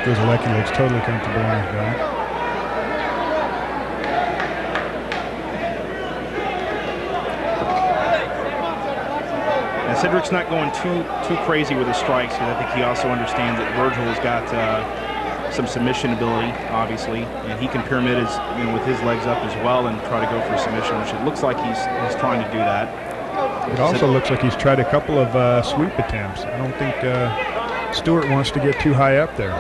Strzelecki looks totally comfortable on his back. Now Cedric's not going too crazy with his strikes, because I think he also understands that Virgil has got some submission ability, obviously, and he can pyramid his, with his legs up as well and try to go for a submission, which it looks like he's trying to do that. It also looks like he's tried a couple of sweep attempts. I don't think Stewart wants to get too high up there.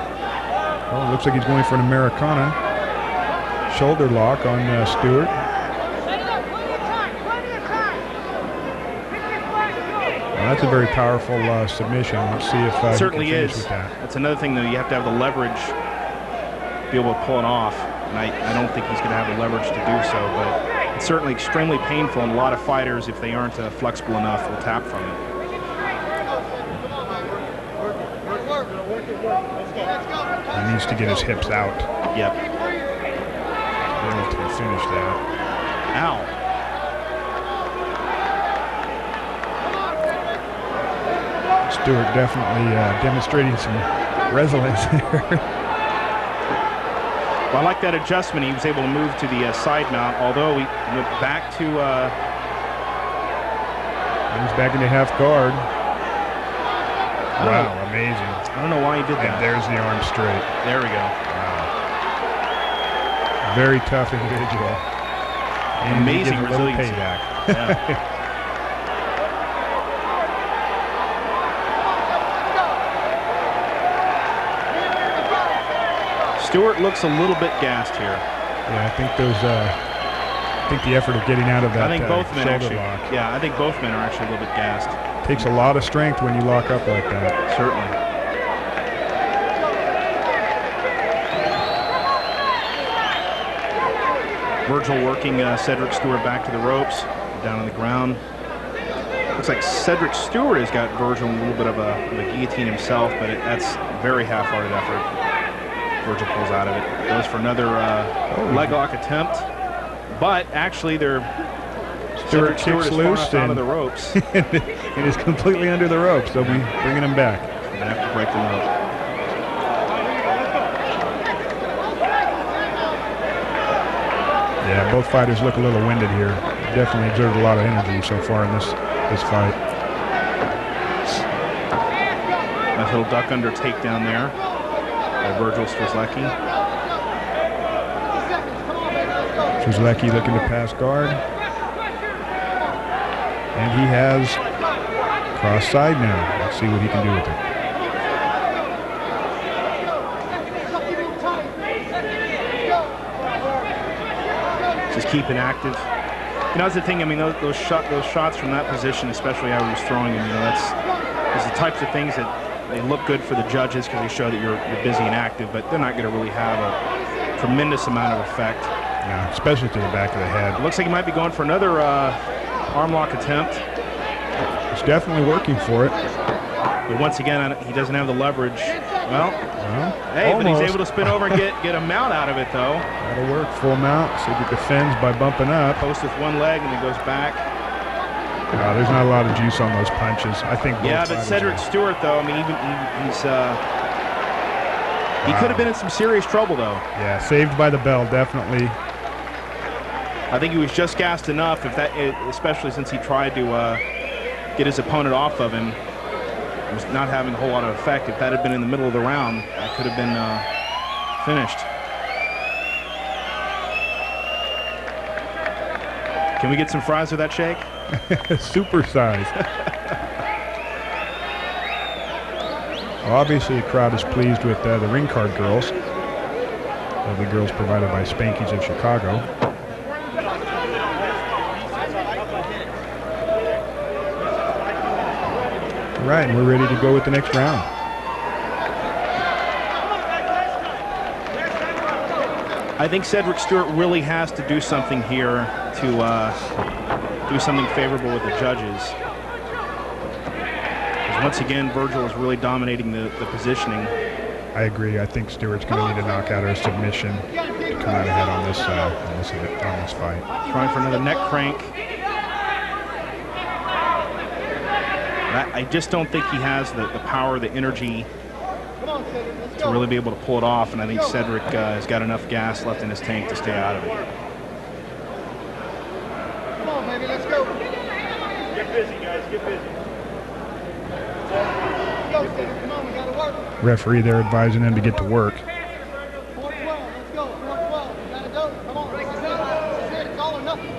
Well, it looks like he's going for an Americana shoulder lock on Stewart. Well, that's a very powerful submission. Let's see if it certainly he can finish is. with that. That's another thing, though. You have to have the leverage to be able to pull it off, and I don't think he's going to have the leverage to do so, but it's certainly extremely painful, and a lot of fighters, if they aren't flexible enough, will tap from it. He needs to get his hips out. Yep. To finish that. Ow. Stewart definitely demonstrating some resilience here. Well, I like that adjustment. He was able to move to the side mount, although he went back to... He's back into half guard. Wow, amazing. I don't know why he did that. And there's the arm straight. There we go. Wow. Very tough individual. And amazing resilience. Payback. Yeah. Stewart looks a little bit gassed here. Yeah, I think those. I think the effort of getting out of that. I think both men shoulder actually. lock. Yeah, I think both men are actually a little bit gassed. Takes a lot of strength when you lock up like that. Certainly. Virgil working Cedric Stewart back to the ropes, down on the ground. Looks like Cedric Stewart has got Virgil in a little bit of a guillotine himself, but that's very half-hearted effort. Virgil pulls out of it. Goes for another leg lock attempt, but actually Stewart is kicks loose out of the ropes. It is completely under the ropes. They'll be bringing him back. Gonna have to break them up. Yeah, both fighters look a little winded here. Definitely exerted a lot of energy so far in this fight. Nice little duck under takedown there by Virgil Strzelecki. Strzelecki looking to pass guard. And he has cross side now. Let's see what he can do with it. Just keep it active. That's the thing. I mean, those shots from that position, especially how he was throwing them. That's the types of things that they look good for the judges because they show that you're busy and active, but they're not going to really have a tremendous amount of effect. Yeah, especially to the back of the head. It looks like he might be going for another arm lock attempt. He's definitely working for it. But once again, he doesn't have the leverage. Well, hey, almost. but he's able to spin over and get a mount out of it, though. That'll work. Full mount. See if he defends by bumping up. Post with one leg and then goes back. There's not a lot of juice on those punches. I think. Yeah, but Cedric Stewart, though, I mean, he could have been in some serious trouble, though. Yeah, saved by the bell, definitely. I think he was just gassed enough, especially since he tried to get his opponent off of him. It was not having a whole lot of effect. If that had been in the middle of the round, that could have been finished. Can we get some fries with that shake? Super size. Well, obviously, the crowd is pleased with the ring card girls. Lovely girls provided by Spanky's of Chicago. All right, we're ready to go with the next round. I think Cedric Stewart really has to do something here to do something favorable with the judges. Because once again, Virgil is really dominating the positioning. I agree. I think Stewart's going to need a knockout or a submission to come out ahead on this fight. Trying for another neck crank. I just don't think he has the power, the energy to really be able to pull it off, and I think Cedric has got enough gas left in his tank to stay out of it. Come on, baby, let's go. Get busy, guys, get busy. Let's go, Cedric, come on, we gotta work. Referee there advising them to get to work. 4-12, let's go, 4-12. We gotta go. Come on, this is it. It's all or nothing.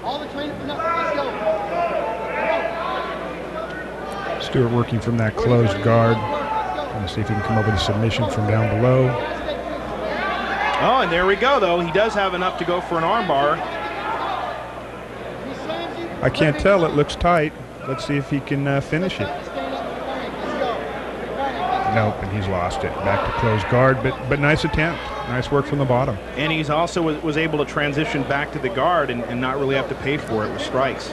All the training for nothing. Let's go. Stewart working from that closed guard. Trying to see if he can come up with a submission from down below. Oh, and there we go, though. He does have enough to go for an armbar. I can't tell. It looks tight. Let's see if he can finish it. Nope, and he's lost it. Back to closed guard, but nice attempt. Nice work from the bottom. And he's also was able to transition back to the guard and not really have to pay for it with strikes.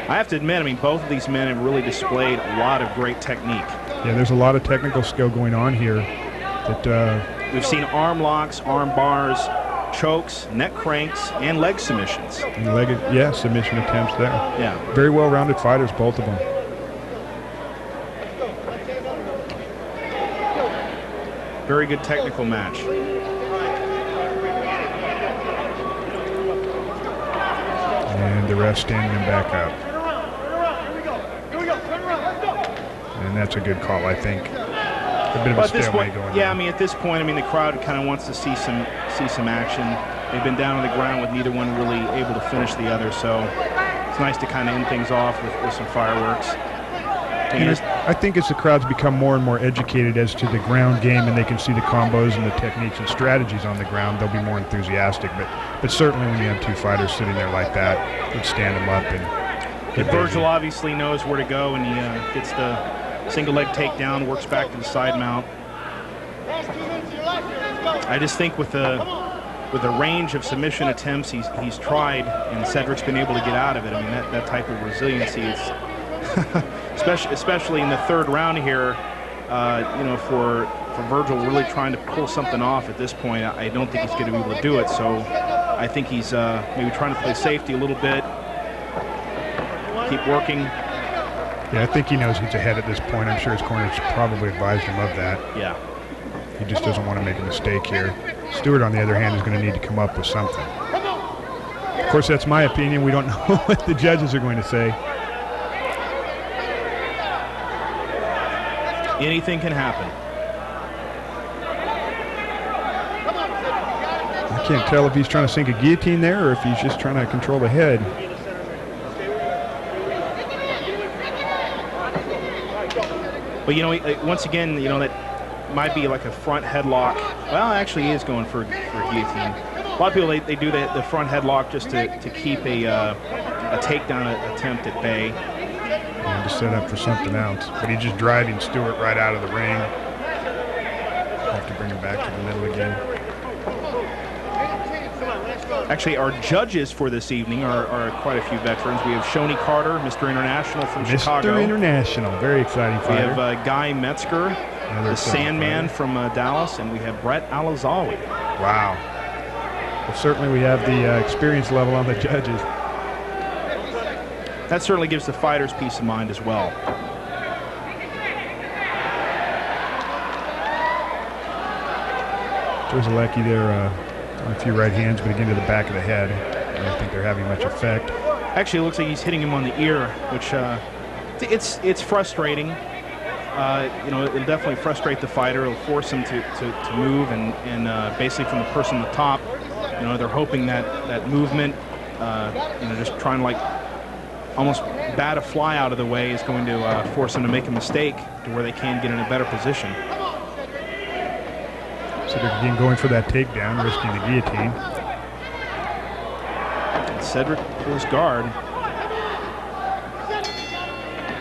I have to admit, I mean, both of these men have really displayed a lot of great technique. Yeah, there's a lot of technical skill going on here. That we've seen arm locks, arm bars, chokes, neck cranks, and leg submissions. Submission attempts there. Yeah. Very well-rounded fighters, both of them. Very good technical match. And the ref standing him back up. And that's a good call, I think. A bit of a stalemate going on. Yeah, I mean, at this point, I mean, the crowd kind of wants to see some action. They've been down on the ground with neither one really able to finish the other, so it's nice to kind of end things off with some fireworks. And I think as the crowds become more and more educated as to the ground game and they can see the combos and the techniques and strategies on the ground, they'll be more enthusiastic. But certainly when you have two fighters sitting there like that, you'd stand them up and get busy. Virgil obviously knows where to go, and he gets the single leg takedown, works back to the side mount. I just think with the range of submission attempts he's tried, and Cedric's been able to get out of it. I mean, that type of resiliency is, especially in the third round here. You know, for Virgil really trying to pull something off at this point, I don't think he's going to be able to do it. So I think he's maybe trying to play safety a little bit, keep working. Yeah, I think he knows he's ahead at this point. I'm sure his corners probably advised him of that. Yeah. He just doesn't want to make a mistake here. Stewart, on the other hand, is going to need to come up with something. Of course, that's my opinion. We don't know what the judges are going to say. Anything can happen. I can't tell if he's trying to sink a guillotine there or if he's just trying to control the head. But, you know, once again, you know, that might be like a front headlock. Well, actually, he is going for a guillotine. A lot of people, they do the front headlock just to keep a takedown attempt at bay. And to set up for something else. But he's just driving Stewart right out of the ring. Have to bring him back to the middle again. Actually, our judges for this evening are quite a few veterans. We have Shoney Carter, Mr. International from Chicago. Mr. International, very exciting fighter. We have Guy Metzger, the Sandman from Dallas, and we have Brett Alazawi. Wow. Well, certainly we have the experience level on the judges. That certainly gives the fighters peace of mind as well. Strzelecki there on a few right hands, but again to the back of the head. I don't think they're having much effect. Actually, it looks like he's hitting him on the ear, which it's frustrating. You know, it'll definitely frustrate the fighter. It'll force him to move, and basically from the person on the top, you know, they're hoping that movement, you know, just trying to like almost bat a fly out of the way is going to force them to make a mistake to where they can get in a better position. So they're again going for that takedown, risking the guillotine. And Cedric pulls guard.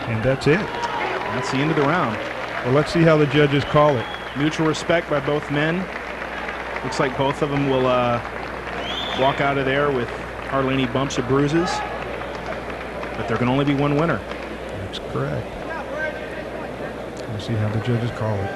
And that's it. That's the end of the round. Well, let's see how the judges call it. Mutual respect by both men. Looks like both of them will walk out of there with hardly any bumps or bruises. But there can only be one winner. That's correct. Let's see how the judges call it.